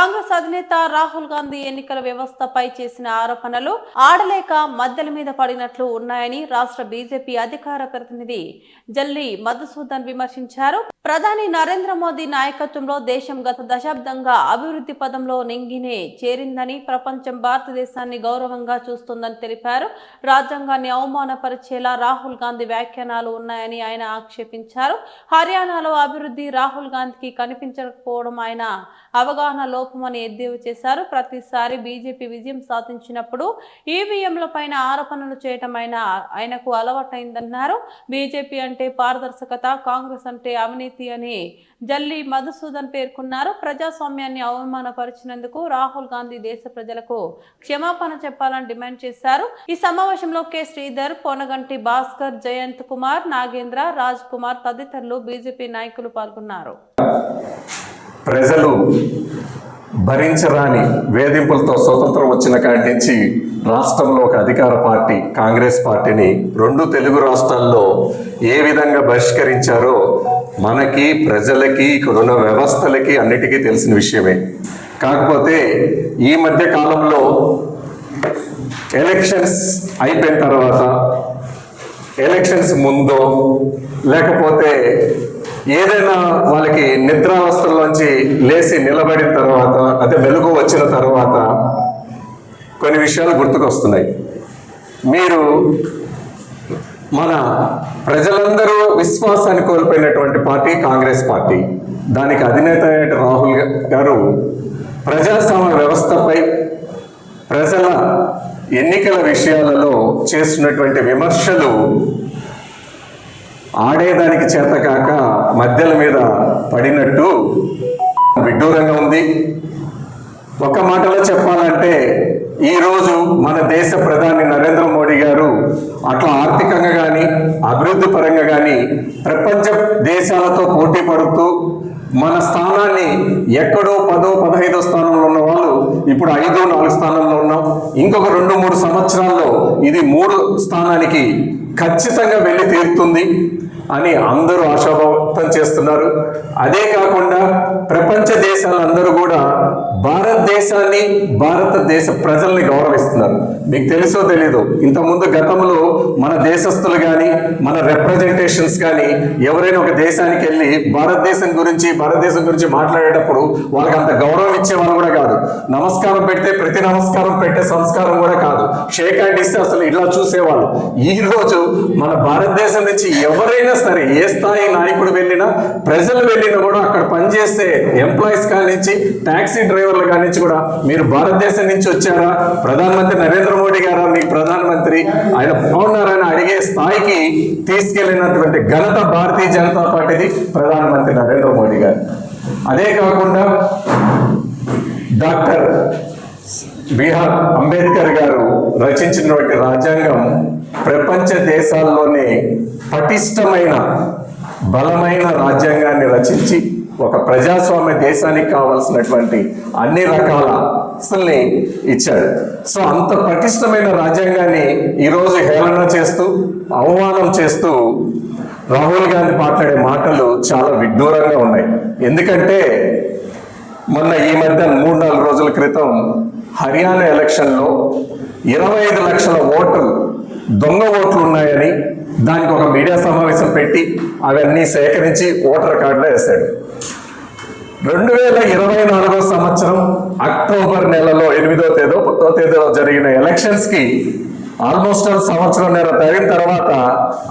కాంగ్రెస్ అధినేత రాహుల్ గాంధీ ఎన్నికల వ్యవస్థపై చేసిన ఆరోపణలు ఆడలేక మద్దెల మీద పడినట్లు ఉన్నాయని రాష్ట్ర బీజేపీ అధికార ప్రతినిధి జల్లి మధుసూదన్ విమర్శించారు. ప్రధాని నరేంద్ర మోదీ నాయకత్వంలో దేశం గత దశాబ్దంగా అభివృద్ధి పదంలో నింగినే చేరిందని, ప్రపంచం భారతదేశాన్ని గౌరవంగా చూస్తుందని తెలిపారు. రాజ్యాంగాన్ని అవమానపరిచేలా రాహుల్ గాంధీ వ్యాఖ్యానాలు ఉన్నాయని ఆయన ఆక్షేపించారు. హర్యానాలో అభివృద్ధి రాహుల్ గాంధీకి కనిపించకపోవడం ఆయన అవగాహన లోపమని ఎద్దేవా చేశారు. ప్రతిసారి బీజేపీ విజయం సాధించినప్పుడు ఈవీఎంల పైన ఆరోపణలు చేయటం ఆయనకు అలవాటైందన్నారు. బీజేపీ అంటే పారదర్శకత, కాంగ్రెస్ అంటే అవినీతి అని జల్లి మధుసూదన్ పేర్కొన్నారు. ప్రజాస్వామ్యాన్ని అవమానపరిచినందుకు రాహుల్ గాంధీ దేశ ప్రజలకు క్షమాపణ చెప్పాలని డిమాండ్ చేశారు. ఈ సమావేశంలో కె శ్రీధర్, పొనగంటి భాస్కర్, జయంత్ కుమార్, నాగేంద్ర, రాజ్ కుమార్ తదితరులు బీజేపీ నాయకులు పాల్గొన్నారు. ప్రజలు భరించరాని వేధింపులతో స్వతంత్రం వచ్చిన కాడి నుంచి రాష్ట్రంలో ఒక అధికార పార్టీ కాంగ్రెస్ పార్టీని రెండు తెలుగు రాష్ట్రాల్లో ఏ విధంగా బహిష్కరించారో మనకి, ప్రజలకి, ఇక్కడున్న వ్యవస్థలకి అన్నిటికీ తెలిసిన విషయమే. కాకపోతే ఈ మధ్య కాలంలో ఎలక్షన్స్ అయిపోయిన తర్వాత, ఎలక్షన్స్ ముందో లేకపోతే ఏదైనా వాళ్ళకి నిద్రావస్థల్లోంచి లేచి నిలబడిన తర్వాత, అదే వెలుగు వచ్చిన తర్వాత కొన్ని విషయాలు గుర్తుకొస్తున్నాయి. మీరు మన ప్రజలందరూ విశ్వాసాన్ని కోల్పోయినటువంటి పార్టీ కాంగ్రెస్ పార్టీ. దానికి అధినేత రాహుల్ గారు ప్రజాస్వామ్య వ్యవస్థపై, ప్రజల ఎన్నికల విషయాలలో చేస్తున్నటువంటి విమర్శలు ఆడేదానికి చేతకాక మధ్యల మీద పడినట్టు విడ్డూరంగా ఉంది. ఒక మాటలో చెప్పాలంటే ఈరోజు మన దేశ ప్రధాని నరేంద్ర మోడీ గారు అట్లా ఆర్థికంగా కానీ, అభివృద్ధి పరంగా కానీ ప్రపంచ దేశాలతో పోటీ పడుతూ మన స్థానాన్ని ఎక్కడో 10వ 15వ స్థానంలో ఉన్న వాళ్ళు ఇప్పుడు 5వ 4వ స్థానంలో ఉన్నాం. ఇంకొక 2-3 సంవత్సరాల్లో ఇది 3వ స్థానానికి ఖచ్చితంగా వెళ్ళి తీరుతుంది అని అందరూ ఆశాభావం చేస్తున్నారు. అదే కాకుండా ప్రపంచ దేశాలందరూ కూడా భారతదేశాన్ని, భారతదేశ ప్రజల్ని గౌరవిస్తున్నారు. మీకు తెలుసో తెలీదు, ఇంతకుముందు గతంలో మన దేశస్తులు కానీ, మన రిప్రజెంటేషన్స్ కానీ ఎవరైనా ఒక దేశానికి వెళ్ళి భారతదేశం గురించి మాట్లాడేటప్పుడు వాళ్ళకి అంత గౌరవం ఇచ్చేవాళ్ళు కూడా కాదు. నమస్కారం పెడితే ప్రతి నమస్కారం పెట్టే సంస్కారం కూడా కాదు. షేక్ హ్యాండ్ ఇస్తే అసలు ఇలా చూసేవాళ్ళు. ఈ రోజు మన భారతదేశం నుంచి ఎవరైనా సరే, ఏ స్థాయి నాయకుడు వెళ్ళినా, ప్రజలు వెళ్ళినా కూడా అక్కడ పనిచేసే ఎంప్లాయీస్ కానించి, టాక్సీ డ్రైవర్లు కానించి కూడా మీరు భారతదేశం నుంచి వచ్చారా, ప్రధానమంత్రి నరేంద్ర మోడీ గారా మీకు ప్రధానమంత్రి, ఆయన బాగున్నారని అడిగే స్థాయికి తీసుకెళ్లినటువంటి ఘనత భారతీయ జనతా పార్టీది, ప్రధానమంత్రి నరేంద్ర మోడీ గారు. అదే కాకుండా డాక్టర్ బిఆర్ అంబేద్కర్ గారు రచించినటువంటి రాజ్యాంగం ప్రపంచ దేశాల్లోనే పటిష్టమైన, బలమైన రాజ్యాంగాన్ని రచించి ఒక ప్రజాస్వామ్య దేశానికి కావాల్సినటువంటి అన్ని రకాల అసల్ని ఇచ్చాడు. సో అంత పటిష్టమైన రాజ్యాంగాన్ని ఈరోజు హేళన చేస్తూ, అవమానం చేస్తూ రాహుల్ గాంధీ మాట్లాడే మాటలు చాలా విడ్డూరంగా ఉన్నాయి. ఎందుకంటే మొన్న ఈ మధ్య 3-4 రోజుల క్రితం హర్యానా ఎలక్షన్లో 25 లక్షల ఓట్లు, దొంగ ఓట్లు ఉన్నాయని దానికి ఒక మీడియా సమావేశం పెట్టి అవన్నీ సేకరించి ఓటర్ కార్డులో వేశాడు. 2024 సంవత్సరం అక్టోబర్ నెలలో 8వ తేదీ 10వ తేదీలో జరిగిన ఎలక్షన్స్కి ఆల్మోస్ట్ సంవత్సరంన్నర తగిన తర్వాత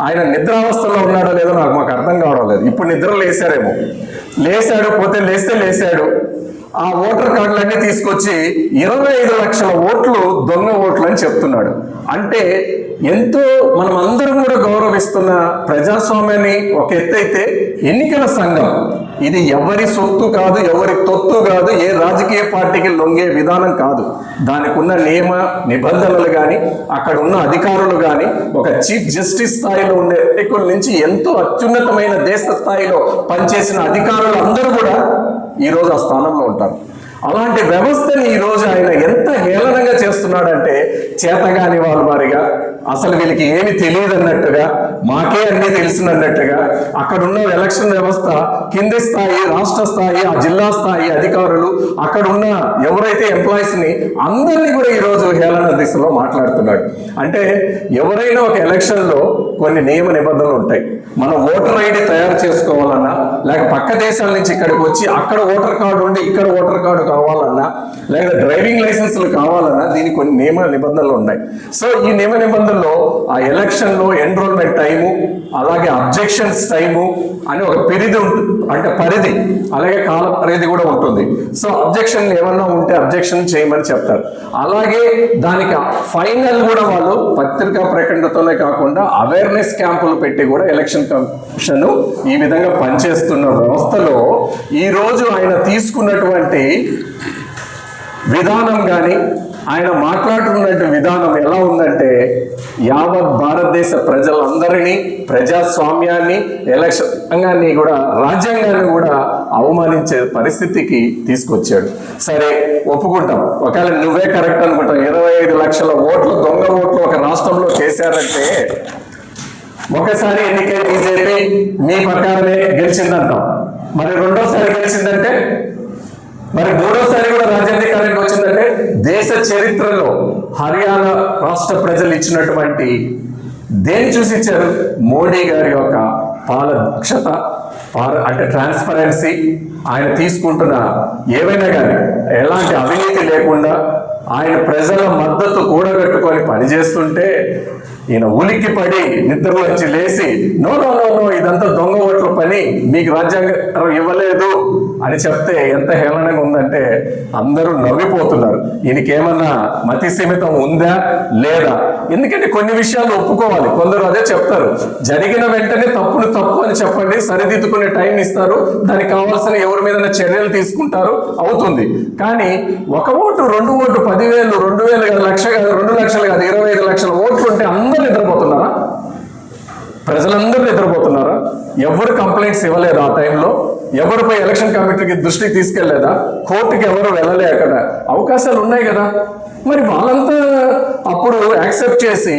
ఆయన నిద్రావస్థలో ఉన్నాడో లేదో మాకు అర్థం కావడం లేదు. ఇప్పుడు నిద్రలో లేచాడు, పోతే లేచాడు. ఆ ఓటర్ కార్డులన్నీ తీసుకొచ్చి 25 లక్షల ఓట్లు దొంగ ఓట్లు అని చెప్తున్నాడు. అంటే ఎంతో మనం అందరం కూడా గౌరవిస్తున్న ప్రజాస్వామ్యాన్ని ఒక ఎత్తైతే, ఎన్నికల సంఘం ఇది ఎవరి సొత్తు కాదు, ఎవరి తొత్తు కాదు, ఏ రాజకీయ పార్టీకి లొంగే విధానం కాదు. దానికి ఉన్న నియమ నిబంధనలు కానీ, అక్కడ ఉన్న అధికారులు కానీ, ఒక చీఫ్ జస్టిస్ స్థాయిలో ఉండే వ్యక్తుల నుంచి ఎంతో అత్యున్నతమైన దేశ స్థాయిలో పనిచేసిన అధికారులు అందరూ కూడా ఈరోజు ఆ స్థానంలో ఉంటారు. అలాంటి వ్యవస్థని ఈరోజు ఆయన ఎంత హేళనంగా చేస్తున్నాడంటే, చేతగాని వాళ్ళు వారిగా, అసలు వీళ్ళకి ఏమి తెలియదు అన్నట్టుగా, మాకే అన్నీ తెలిసినట్టుగా, అక్కడున్న ఎలక్షన్ వ్యవస్థ కింది స్థాయి, రాష్ట్ర స్థాయి, ఆ జిల్లా స్థాయి అధికారులు, అక్కడున్న ఎవరైతే ఎంప్లాయీస్ ని అందరినీ కూడా ఈరోజు హేళన దిశలో మాట్లాడుతున్నాడు. అంటే ఎవరైనా ఒక ఎలక్షన్ లో కొన్ని నియమ నిబంధనలు ఉంటాయి. మనం ఓటర్ ఐడి తయారు చేసుకోవాలన్నా, లేక పక్క దేశాల నుంచి ఇక్కడికి వచ్చి అక్కడ ఓటర్ కార్డు ఉండి ఇక్కడ ఓటర్ కార్డు కావాలన్నా, లేదా డ్రైవింగ్ లైసెన్స్లు కావాలన్నా దీనికి కొన్ని నియమ నిబంధనలు ఉన్నాయి. సో ఈ నియమ నిబంధనలో ఆ ఎలక్షన్ లో ఎన్రోల్మెంట్ టైము, అలాగే అబ్జెక్షన్స్ టైము అని ఒక పరిధి ఉంటుంది, అంటే పరిధి, అలాగే కాల పరిధి కూడా ఉంటుంది. సో అబ్జెక్షన్ ఏమన్నా ఉంటే అబ్జెక్షన్ చేయమని చెప్తారు. అలాగే దానికి ఫైనల్ కూడా వాళ్ళు పత్రికా ప్రకటనతోనే కాకుండా అవేర్నెస్ క్యాంపులు పెట్టి కూడా ఎలక్షన్ కమిషన్ ఈ విధంగా పనిచేస్తున్న వ్యవస్థలో ఈ రోజు ఆయన తీసుకున్నటువంటి విధానం కానీ, ఆయన మాట్లాడుతున్న విధానం ఎలా ఉందంటే, యావత్ భారతదేశ ప్రజలందరినీ, ప్రజాస్వామ్యాన్ని, ఎలక్షన్ రంగాన్ని కూడా, రాజ్యాంగాన్ని కూడా అవమానించే పరిస్థితికి తీసుకొచ్చాడు. సరే ఒప్పుకుంటాం, ఒకవేళ నువ్వే కరెక్ట్ అనుకుంటాం, 25 లక్షల ఓట్లు, దొంగ ఓట్లు ఒక రాష్ట్రంలో చేశారంటే, ఒకసారి ఎన్నికైన బీజేపీ మీ ప్రకారమే గెలిచిందంటాం, మరి రెండోసారి గెలిచిందంటే, మరి మూడోసారి కూడా రాజ్యాధికారానికి వచ్చిందంటే, దేశ చరిత్రలో హర్యానా రాష్ట్ర ప్రజలు ఇచ్చినటువంటి దేని చూసి ఇచ్చారు? మోడీ గారి యొక్క పారదర్శత, అంటే ట్రాన్స్పరెన్సీ, ఆయన తీసుకుంటున్న ఏవైనా కానీ ఎలాంటి అవినీతి లేకుండా ఆయన ప్రజల మద్దతు కూడగట్టుకొని పనిచేస్తుంటే, ఈయన ఉలిక్కి పడి నిద్రలోంచి లేచి నో నో నో నో ఇదంతా దొంగ ఓట్ల పని, మీకు రాజ్యాంగం ఇవ్వలేదు అని చెప్తే ఎంత హేళనంగా ఉందంటే అందరూ నవ్విపోతున్నారు. ఈయనకేమన్నా మతి సీమితం ఉందా లేదా? ఎందుకంటే కొన్ని విషయాలు ఒప్పుకోవాలి, కొందరు అదే చెప్తారు, జరిగిన వెంటనే తప్పును తప్పు అని చెప్పండి, సరిదిద్దుకునే టైం ఇస్తారు, దానికి కావాల్సిన ఎవరి మీద చర్యలు తీసుకుంటారు, అవుతుంది. కానీ ఒక ఓటు, 2 ఓటు, 10,000, 2,000 కాదు, లక్ష కాదు, 2 లక్షలు కాదు, 25 లక్షల ఓట్లు ఉంటే అందరూ నిద్రపోతున్నారా? ప్రజలందరూ నిద్రపోతున్నారా? ఎవరు కంప్లైంట్స్ ఇవ్వలేదు ఆ టైంలో? ఎవరిపై ఎలక్షన్ కమిటీకి దృష్టికి తీసుకెళ్లేదా? కోర్టుకి ఎవరు వెళ్ళలే? అక్కడ అవకాశాలు ఉన్నాయి కదా. మరి వాళ్ళంతా అప్పుడు యాక్సెప్ట్ చేసి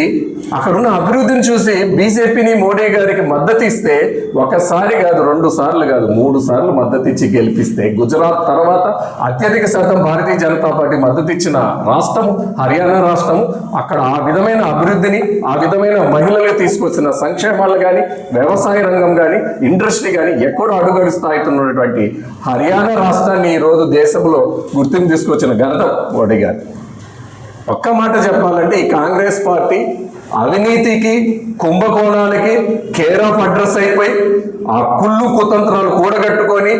అక్కడున్న అభివృద్ధిని చూసి బీజేపీని, మోడీ గారికి మద్దతు ఇస్తే, ఒకసారి కాదు, 2 సార్లు కాదు, 3 సార్లు మద్దతు ఇచ్చి గెలిపిస్తే, గుజరాత్ తర్వాత అత్యధిక శాతం భారతీయ జనతా పార్టీ మద్దతు ఇచ్చిన రాష్ట్రం హర్యానా రాష్ట్రం. అక్కడ ఆ విధమైన అభివృద్ధిని, ఆ విధమైన మహిళలకు తీసుకొచ్చిన సంక్షేమాలు కానీ, వ్యవసాయ రంగం కానీ, ఇండస్ట్రీ కానీ ఎక్కడో అడుగడు స్థాయితున్నటువంటి హర్యానా రాష్ట్రాన్ని ఈరోజు దేశంలో గుర్తింపు తీసుకొచ్చిన ఘనత మోడీ గారు. ఒక్క మాట చెప్పాలంటే, ఈ కాంగ్రెస్ పార్టీ అవినీతికి, కుంభకోణాలకి కేర్ ఆఫ్ అడ్రస్ అయిపోయి ఆ కుళ్ళు కుతంత్రాలు కూడగట్టుకొని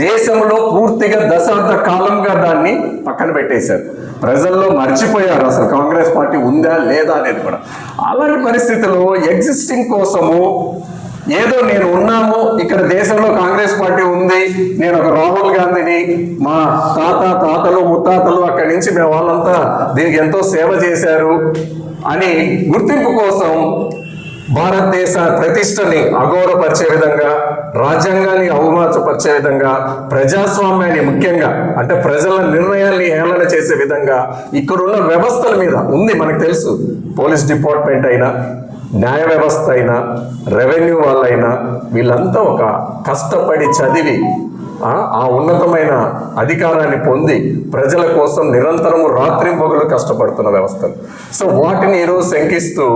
దేశంలో పూర్తిగా దశాబ్ద కాలంగా దాన్ని పక్కన పెట్టేశారు. ప్రజల్లో మర్చిపోయారు అసలు కాంగ్రెస్ పార్టీ ఉందా లేదా అనేది కూడా. అలాంటి పరిస్థితుల్లో ఎగ్జిస్టింగ్ కోసము ఏదో నేను ఉన్నాము, ఇక్కడ దేశంలో కాంగ్రెస్ పార్టీ ఉంది, నేను ఒక రాహుల్ గాంధీని, మా తాతలు ముత్తాతలు అక్కడి నుంచి మేము వాళ్ళంతా దీనికి ఎంతో సేవ చేశారు అని గుర్తింపు కోసం భారతదేశ ప్రతిష్టని అగౌరవపరిచే విధంగా, రాజ్యాంగాన్ని అవమానపరిచే విధంగా, ప్రజాస్వామ్యాన్ని ముఖ్యంగా అంటే ప్రజల నిర్ణయాల్ని హేళన చేసే విధంగా ఇక్కడున్న వ్యవస్థల మీద ఉంది. మనకు తెలుసు, పోలీస్ డిపార్ట్మెంట్ అయినా, న్యాయ వ్యవస్థ అయినా, రెవెన్యూ వాళ్ళైనా, వీళ్ళంతా ఒక కష్టపడి చదివి ఆ ఉన్నతమైన అధికారాన్ని పొంది ప్రజల కోసం నిరంతరము రాత్రింపగలు కష్టపడుతున్న వ్యవస్థలు. సో వాటిని ఈరోజు శంకిస్తూ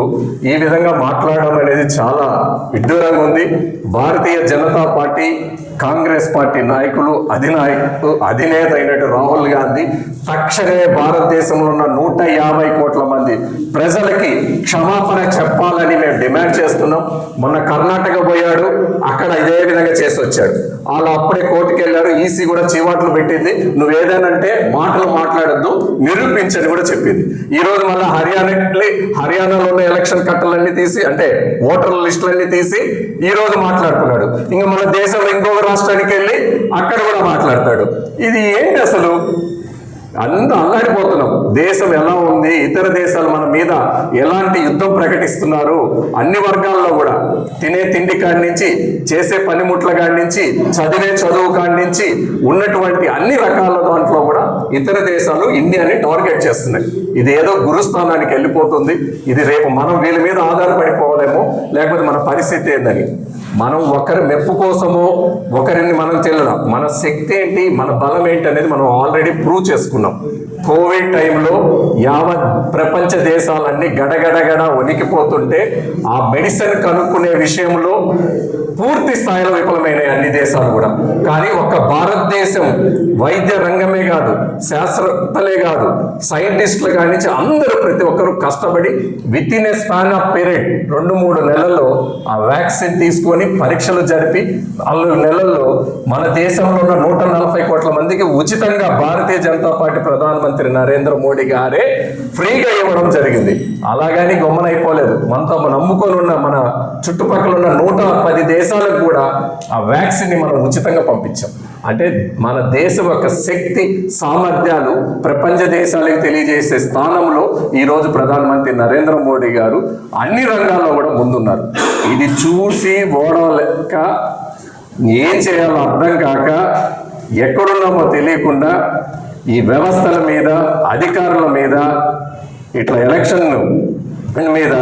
ఈ విధంగా మాట్లాడడం అనేది చాలా విడ్డూరంగా ఉంది. భారతీయ జనతా పార్టీ, కాంగ్రెస్ పార్టీ నాయకులు, అధినేత అయినట్టు రాహుల్ గాంధీ తక్షణమే భారతదేశంలో ఉన్న 150 కోట్ల మంది ప్రజలకి క్షమాపణ చెప్పాలని మేము డిమాండ్ చేస్తున్నాం. మొన్న కర్ణాటక పోయాడు, అక్కడ ఇదే విధంగా చేసి వచ్చాడు. వాళ్ళు అప్పుడే కోర్టుకి వెళ్ళారు, ఈసీ కూడా చీవాట్లు పెట్టింది, నువ్వేదేనంటే మాటలు మాట్లాడొద్దు, నిరూపించని కూడా చెప్పింది. ఈ రోజు మళ్ళీ హర్యానాలో ఉన్న ఎలక్షన్ కట్టలన్నీ తీసి, అంటే ఓటర్ల లిస్టులన్నీ తీసి ఈ రోజు మాట్లాడుతున్నాడు. ఇంకా మన దేశంలో ఇంకొక రాష్ట్రానికి వెళ్ళి అక్కడ కూడా మాట్లాడతాడు. ఇది ఏంటి అసలు? అంత అల్లాడిపోతున్నాం. దేశం ఎలా ఉంది, ఇతర దేశాలు మన మీద ఎలాంటి యుద్ధం ప్రకటిస్తున్నారు, అన్ని వర్గాల్లో కూడా తినే తిండి కాడి నుంచి, చేసే పనిముట్ల కాడి నుంచి, చదివే చదువు కాడి నుంచి ఉన్నటువంటి అన్ని రకాల దాంట్లో కూడా ఇతర దేశాలు ఇండియాని టార్గెట్ చేస్తున్నాయి. ఇది ఏదో గురుస్థానానికి వెళ్ళిపోతుంది, ఇది రేపు మనం వీళ్ళ మీద ఆధారపడిపోవాలేమో, లేకపోతే మన పరిస్థితి ఏందని. మనం ఒకరి మెప్పు కోసమో ఒకరిని మనం తెలియడం, మన శక్తి ఏంటి, మన బలం ఏంటి అనేది మనం ఆల్రెడీ ప్రూవ్ చేసుకున్నాం. కోవిడ్ టైంలో యావత్ ప్రపంచ దేశాలన్నీ గడగడగడ వణికిపోతుంటే ఆ మెడిసిన్ కనుక్కునే విషయంలో పూర్తి స్థాయిలో విఫలమైనాయి అన్ని దేశాలు కూడా. కానీ ఒక్క భారతదేశం వైద్య రంగమే కాదు, శాస్త్రవేత్తలే కాదు, సైంటిస్టులు కానీ అందరూ ప్రతి ఒక్కరు కష్టపడి with in a span of period 2-3 నెలల్లో ఆ వ్యాక్సిన్ తీసుకొని పరీక్షలు జరిపి 4 నెలల్లో మన దేశంలో ఉన్న 140 కోట్ల మందికి ఉచితంగా భారతీయ జనతా పార్టీ ప్రధానమంత్రి నరేంద్ర మోడీ గారే ఫ్రీగా ఇవ్వడం జరిగింది. అలాగని గొమ్మనైపోలేదు. మనతో నమ్ముకొని ఉన్న మన చుట్టుపక్కల ఉన్న 110 దేశాలకు కూడా ఆ వ్యాక్సిన్ ని మనం ఉచితంగా పంపించాం. అంటే మన దేశం యొక్క శక్తి సామర్థ్యాలు ప్రపంచ దేశాలకు తెలియజేసే స్థానంలో ఈరోజు ప్రధానమంత్రి నరేంద్ర మోడీ గారు అన్ని రంగాల్లో కూడా ముందున్నారు. ఇది చూసి ఓడలేక ఏం చేయాలో అర్థం కాక ఎక్కడున్నామో తెలియకుండా ఈ వ్యవస్థల మీద, అధికారుల మీద, ఇట్లా ఎలక్షన్ మీద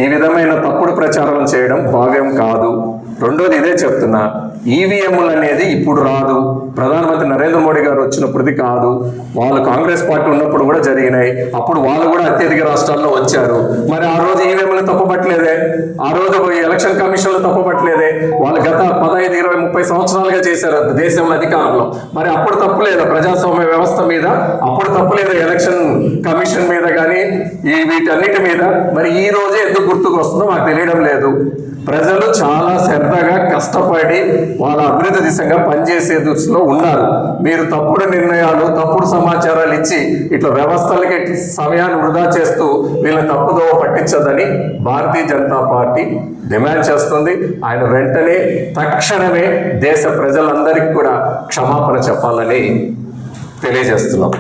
ఈ విధమైన తప్పుడు ప్రచారం చేయడం భావ్యం కాదు. రెండోది ఇదే చెప్తున్నా, ఈవీఎంలు అనేది ఇప్పుడు రాదు, ప్రధానమంత్రి నరేంద్ర మోడీ గారు వచ్చినప్పుడుది కాదు. వాళ్ళు కాంగ్రెస్ పార్టీ ఉన్నప్పుడు కూడా జరిగినాయి, అప్పుడు వాళ్ళు కూడా అత్యధిక రాష్ట్రాల్లో వచ్చారు. మరి ఆ రోజు ఈవీఎంలు తప్పుపట్టలేదే, ఆ రోజు ఎలక్షన్ కమిషన్లు తప్పుపట్టలేదే. వాళ్ళు గత 15, 20, 30 సంవత్సరాలుగా చేశారు దేశంలో అధికారంలో. మరి అప్పుడు తప్పులేదు ప్రజాస్వామ్య వ్యవస్థ మీద, అప్పుడు తప్పులేదు ఎలక్షన్ కమిషన్ మీద కానీ ఈ వీటన్నిటి మీద. మరి ఈ రోజే ఎందుకు గుర్తుకు వస్తుందో మాకు తెలియడం లేదు. ప్రజలు చాలా శ్రద్ధగా కష్టపడి వాళ్ళ అభివృద్ధి దిశగా పనిచేసే దృష్టిలో ఉన్నారు. మీరు తప్పుడు నిర్ణయాలు, తప్పుడు సమాచారాలు ఇచ్చి ఇట్లా వ్యవస్థలకి సమయాన్ని వృధా చేస్తూ వీళ్ళని తప్పుదోవ పట్టించదని భారతీయ జనతా పార్టీ డిమాండ్ చేస్తుంది. ఆయన వెంటనే తక్షణమే దేశ ప్రజలందరికీ కూడా క్షమాపణ చెప్పాలని తెలియజేస్తున్నాం.